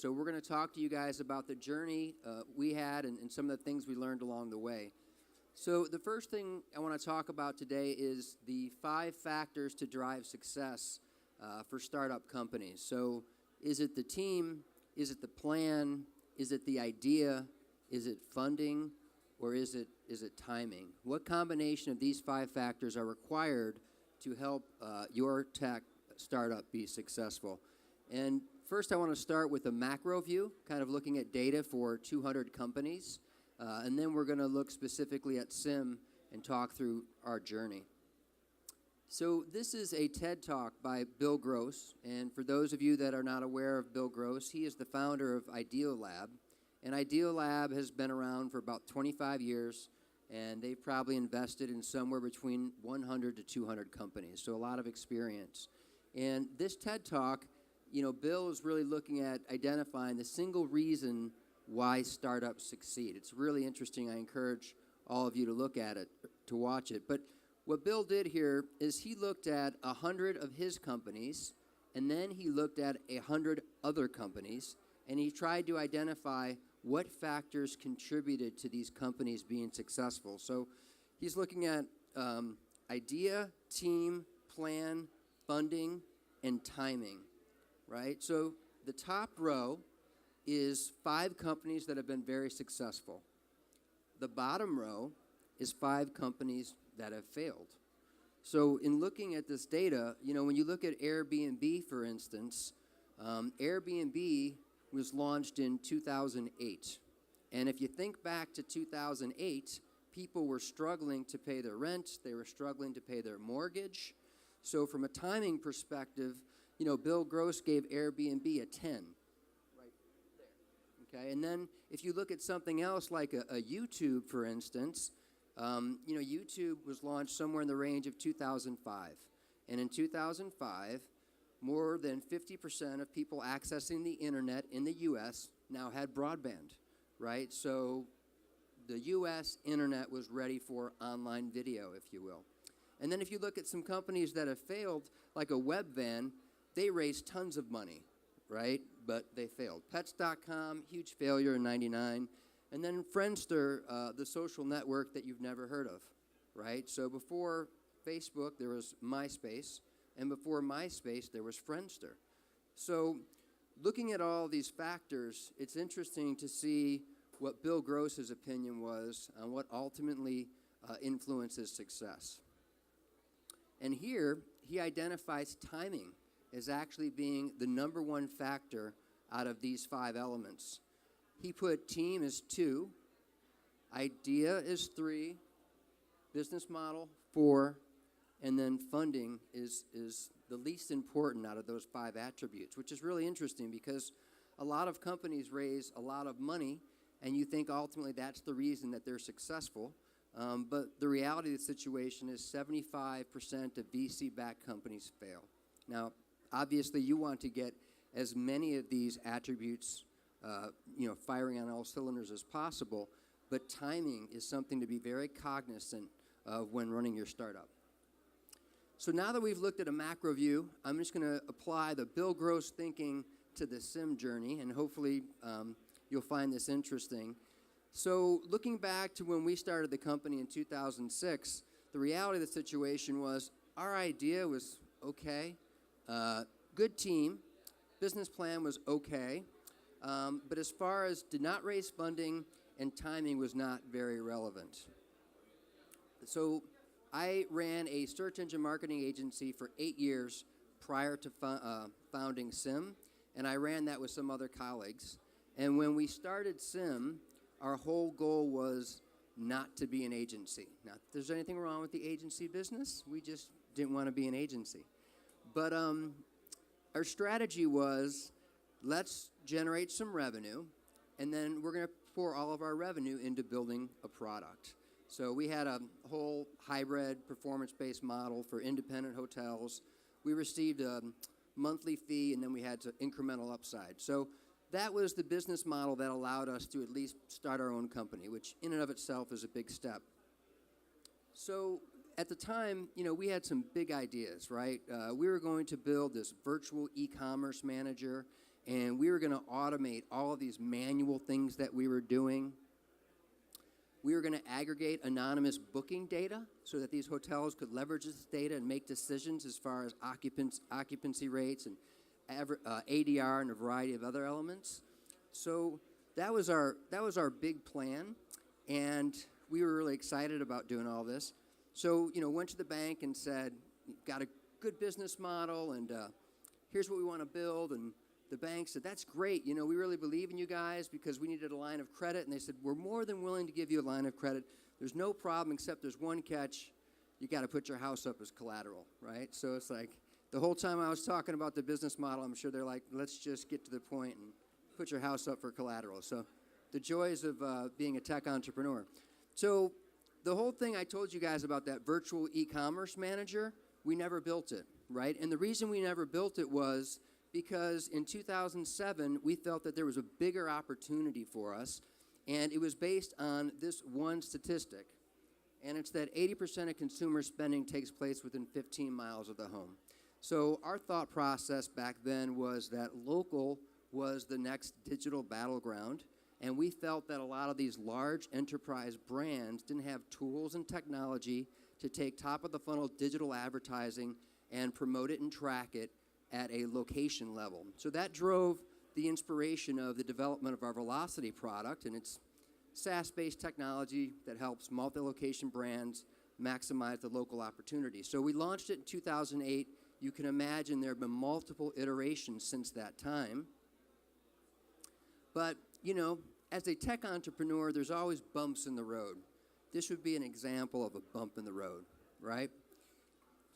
So we're going to talk to you guys about the journey we had and some of the things we learned along the way. So the first thing I want to talk about today is the 5 factors to drive success for startup companies. So is it the team? Is it the plan? Is it the idea? Is it funding? Or is it timing? What combination of these 5 factors are required to help your tech startup be successful? And first I want to start with a macro view, kind of looking at data for 200 companies. And then we're going to look specifically at SIM and talk through our journey. So this is a TED Talk by Bill Gross. And for those of you that are not aware of Bill Gross, he is the founder of Idealab. And Idealab has been around for about 25 years, and they've probably invested in somewhere between 100 to 200 companies, so a lot of experience. And this TED Talk, Bill is really looking at identifying the single reason why startups succeed. It's really interesting. I encourage all of you to look at it, to watch it. But what Bill did here is he looked at 100 of his companies, and then he looked at 100 other companies, and he tried to identify what factors contributed to these companies being successful. So he's looking at idea, team, plan, funding, and timing, right? So the top row is 5 companies that have been very successful. The bottom row is 5 companies that have failed. So in looking at this data, when you look at Airbnb, for instance, Airbnb was launched in 2008. And if you think back to 2008, people were struggling to pay their rent. They were struggling to pay their mortgage. So from a timing perspective, Bill Gross gave Airbnb a 10 right there. Okay, and then if you look at something else like a YouTube, for instance, YouTube was launched somewhere in the range of 2005. And in 2005, more than 50% of people accessing the internet in the U.S. now had broadband, right? So the U.S. internet was ready for online video, if you will. And then if you look at some companies that have failed, like a Webvan, they raised tons of money, right? But they failed. Pets.com, huge failure in '99. And then Friendster, the social network that you've never heard of, right? So before Facebook, there was MySpace. And before MySpace, there was Friendster. So looking at all these factors, it's interesting to see what Bill Gross's opinion was on what ultimately influences success. And here, he identifies timing as actually being the number 1 factor out of these 5 elements. He put team as 2, idea is 3, business model 4, and then funding is the least important out of those 5 attributes, which is really interesting because a lot of companies raise a lot of money, and you think ultimately that's the reason that they're successful. But the reality of the situation is 75% of VC-backed companies fail. Now, obviously, you want to get as many of these attributes, firing on all cylinders as possible, but timing is something to be very cognizant of when running your startup. So now that we've looked at a macro view, I'm just going to apply the Bill Gross thinking to the SIM journey, and hopefully you'll find this interesting. So looking back to when we started the company in 2006, the reality of the situation was our idea was okay, good team, business plan was okay, but as far as did not raise funding and timing was not very relevant. So I ran a search engine marketing agency for 8 years prior to founding SIM, and I ran that with some other colleagues. And when we started SIM, our whole goal was not to be an agency. Not that there's anything wrong with the agency business. We just didn't want to be an agency. But our strategy was, let's generate some revenue, and then we're going to pour all of our revenue into building a product. So we had a whole hybrid performance-based model for independent hotels. We received a monthly fee, and then we had some incremental upside. So that was the business model that allowed us to at least start our own company, which in and of itself is a big step. So at the time, we had some big ideas, right? We were going to build this virtual e-commerce manager, and we were going to automate all of these manual things that we were doing. We were going to aggregate anonymous booking data so that these hotels could leverage this data and make decisions as far as occupancy rates and ADR and a variety of other elements. So that was our big plan, and we were really excited about doing all this. So, went to the bank and said, got a good business model, and here's what we want to build. And the bank said, that's great. We really believe in you guys because we needed a line of credit. And they said, we're more than willing to give you a line of credit. There's no problem except there's one catch. You got to put your house up as collateral, right? So it's like the whole time I was talking about the business model, I'm sure they're like, let's just get to the point and put your house up for collateral. So the joys of being a tech entrepreneur. So the whole thing I told you guys about that virtual e-commerce manager, we never built it, right? And the reason we never built it was because in 2007, we felt that there was a bigger opportunity for us, and it was based on this one statistic, and it's that 80% of consumer spending takes place within 15 miles of the home. So our thought process back then was that local was the next digital battleground, and we felt that a lot of these large enterprise brands didn't have tools and technology to take top-of-the-funnel digital advertising and promote it and track it at a location level. So that drove the inspiration of the development of our Velocity product, and it's SaaS-based technology that helps multi-location brands maximize the local opportunity. So we launched it in 2008. You can imagine there have been multiple iterations since that time. But, as a tech entrepreneur, there's always bumps in the road. This would be an example of a bump in the road, right?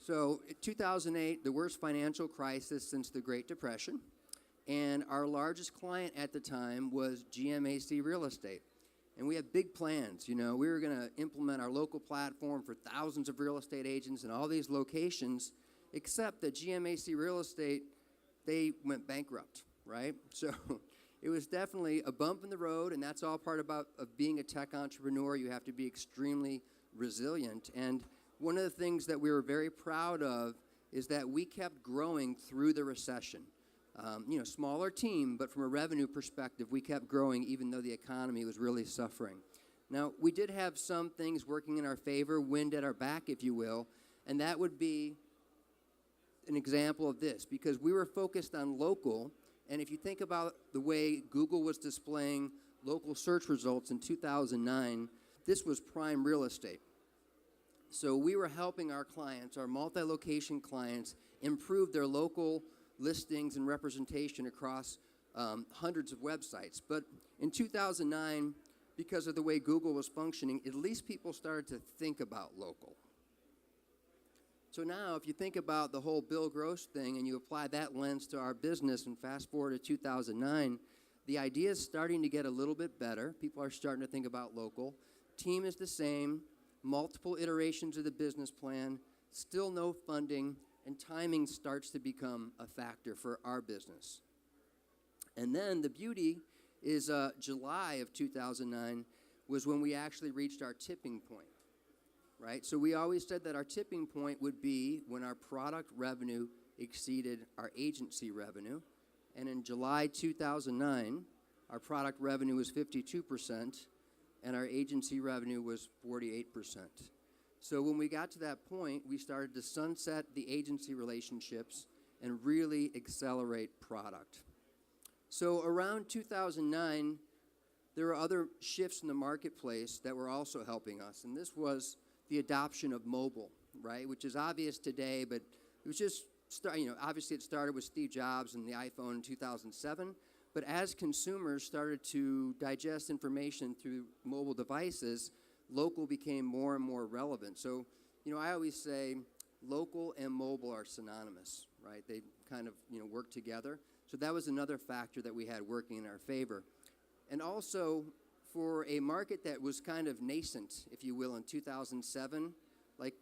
So, in 2008, the worst financial crisis since the Great Depression, and our largest client at the time was GMAC Real Estate. And we had big plans, we were going to implement our local platform for thousands of real estate agents in all these locations, except that GMAC Real Estate, they went bankrupt, right? So it was definitely a bump in the road, and that's all part of being a tech entrepreneur. You have to be extremely resilient. And one of the things that we were very proud of is that we kept growing through the recession. Smaller team, but from a revenue perspective, we kept growing even though the economy was really suffering. Now, we did have some things working in our favor, wind at our back, if you will, and that would be an example of this, because we were focused on local, and if you think about the way Google was displaying local search results in 2009, this was prime real estate. So we were helping our clients, our multi-location clients, improve their local listings and representation across hundreds of websites. But in 2009, because of the way Google was functioning, at least people started to think about local. So now, if you think about the whole Bill Gross thing and you apply that lens to our business and fast forward to 2009, the idea is starting to get a little bit better. People are starting to think about local. Team is the same, multiple iterations of the business plan, still no funding, and timing starts to become a factor for our business. And then the beauty is July of 2009 was when we actually reached our tipping point, right? So we always said that our tipping point would be when our product revenue exceeded our agency revenue. And in July 2009, our product revenue was 52%, and our agency revenue was 48%. So when we got to that point, we started to sunset the agency relationships and really accelerate product. So around 2009, there were other shifts in the marketplace that were also helping us, and this was the adoption of mobile, right, which is obvious today, but it was just, obviously it started with Steve Jobs and the iPhone in 2007, but as consumers started to digest information through mobile devices, local became more and more relevant. So, I always say local and mobile are synonymous, right? They kind of, work together. So that was another factor that we had working in our favor. And also, for a market that was kind of nascent, if you will, in 2007, like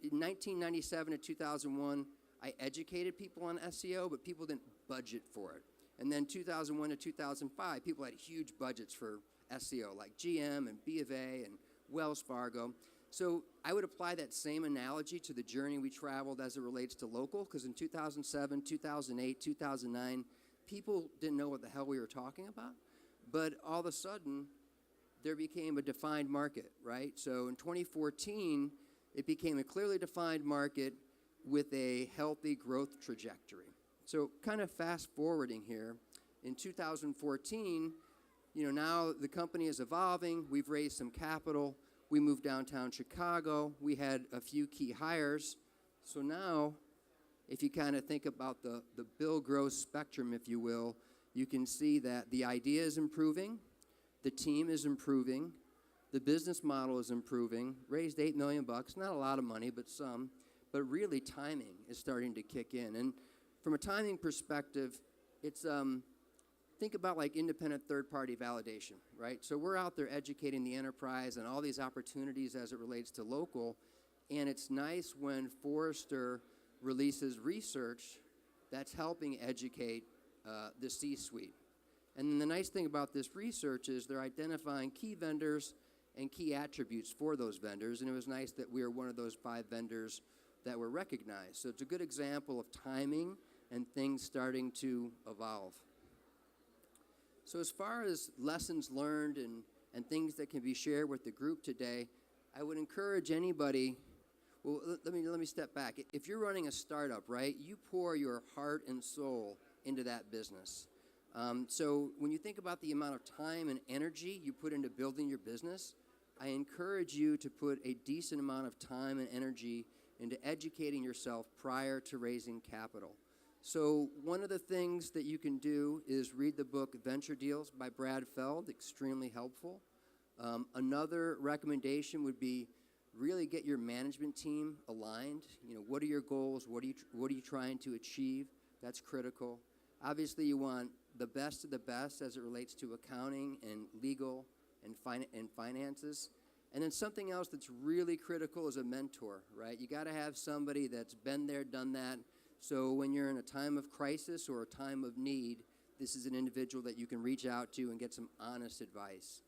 in 1997 to 2001, I educated people on SEO, but people didn't budget for it. And then 2001 to 2005, people had huge budgets for SEO, like GM and B of A and Wells Fargo. So I would apply that same analogy to the journey we traveled as it relates to local, because in 2007, 2008, 2009, people didn't know what the hell we were talking about, but all of a sudden, there became a defined market, right? So in 2014, it became a clearly defined market with a healthy growth trajectory. So kind of fast forwarding here, in 2014, now the company is evolving. We've raised some capital. We moved downtown Chicago. We had a few key hires. So now, if you kind of think about the Bill Gross spectrum, if you will, you can see that the idea is improving, the team is improving, the business model is improving, raised $8 million, not a lot of money, but some, but really timing is starting to kick in. And from a timing perspective, it's, think about like independent third-party validation, right? So we're out there educating the enterprise and all these opportunities as it relates to local, and it's nice when Forrester releases research that's helping educate the C-suite. And then the nice thing about this research is they're identifying key vendors and key attributes for those vendors, and it was nice that we were one of those 5 vendors that were recognized. So it's a good example of timing and things starting to evolve. So as far as lessons learned and things that can be shared with the group today, I would encourage anybody, well, let me step back. If you're running a startup, right, you pour your heart and soul into that business. So when you think about the amount of time and energy you put into building your business, I encourage you to put a decent amount of time and energy into educating yourself prior to raising capital. So one of the things that you can do is read the book Venture Deals by Brad Feld, extremely helpful. Another recommendation would be really get your management team aligned. What are your goals? What are you trying to achieve? That's critical. Obviously, you want the best of the best as it relates to accounting and legal and finances. And then something else that's really critical is a mentor, right? You got to have somebody that's been there, done that. So when you're in a time of crisis or a time of need, this is an individual that you can reach out to and get some honest advice.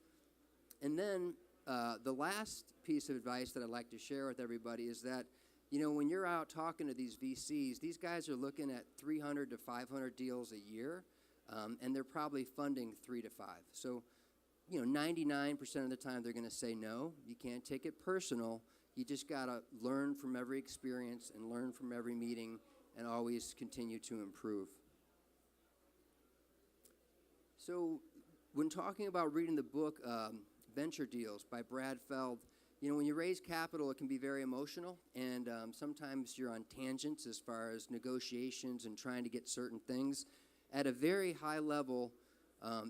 And then the last piece of advice that I'd like to share with everybody is that, when you're out talking to these VCs, these guys are looking at 300 to 500 deals a year, and they're probably funding 3 to 5. So, 99% of the time they're going to say no. You can't take it personal. You just got to learn from every experience and learn from every meeting and always continue to improve. So when talking about reading the book Venture Deals by Brad Feld, when you raise capital, it can be very emotional, and sometimes you're on tangents as far as negotiations and trying to get certain things. At a very high level,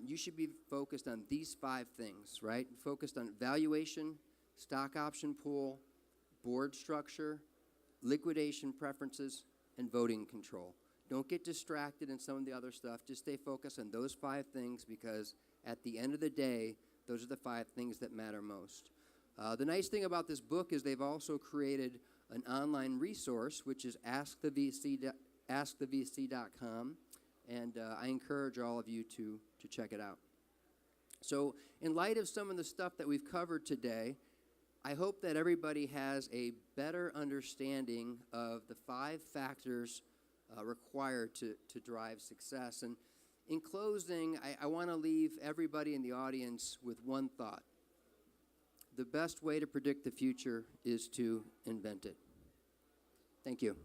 you should be focused on these 5 things, right? Focused on valuation, stock option pool, board structure, liquidation preferences, and voting control. Don't get distracted in some of the other stuff. Just stay focused on those 5 things, because at the end of the day, those are the 5 things that matter most. The nice thing about this book is they've also created an online resource, which is askthevc.com, and I encourage all of you to check it out. So in light of some of the stuff that we've covered today, I hope that everybody has a better understanding of the 5 factors required to drive success. And in closing, I want to leave everybody in the audience with one thought. The best way to predict the future is to invent it. Thank you.